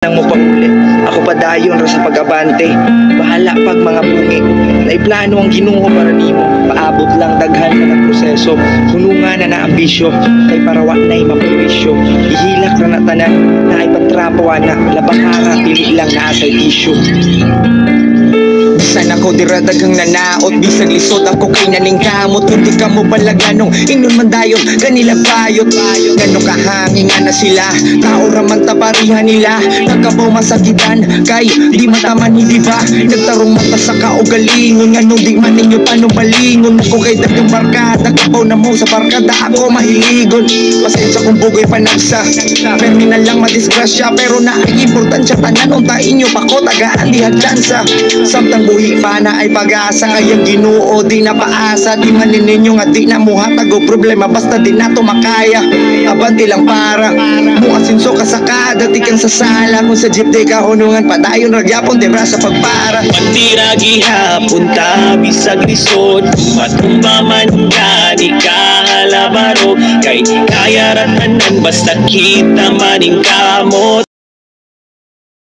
Nang mo pauli, ako pa dayon ra sa pag-abante. Bahala pag mga bungi. Naiplano ang Ginoo para nimo. Paabot lang daghan ka ng proseso. Hunungan na ambisyo. Kay parawa na'y mapuwisyo. Ihilak ra na tanan. Na ay patrapawa na. Labakara, pili lang na asay issue. Bisan ako diradaghang nanaot, bisag lisod ako kay naning kamot. Hindi ka mo balaganong ingnon man dayon kanila bayot. Ngano kahangin nga na sila, kaura man taparihan nila. Nagkabaw masakitan kay di mataman hindi ba. Nagtarong mata sa kaugalingon, ngano di man ninyo panubalingon. Ako kay dagang barkada, kabaw na mo sa barkada ako mahiligon. Pasensya kung bugoy panagsa, terminal lang madisgrasya, pero na ay importansya tanan unta inyo pa ko tagaan di hagdansa. Samtang buhi pa na ay pag-asa, kayang Ginoo di na paasa. Di manin ninyo nga di na muhatag o problema, basta di na to makaya. Abanti lang para muasinso ka sa kada, di kang sasala. Kung sa jeep di ka hunungan, padayon ragyapon di bra sa pagpara. Pagtira gihapon ta, bisag lisod, matumba man ka, di ka halabaro. Kay kaya ratanan, basta kita maning kamot.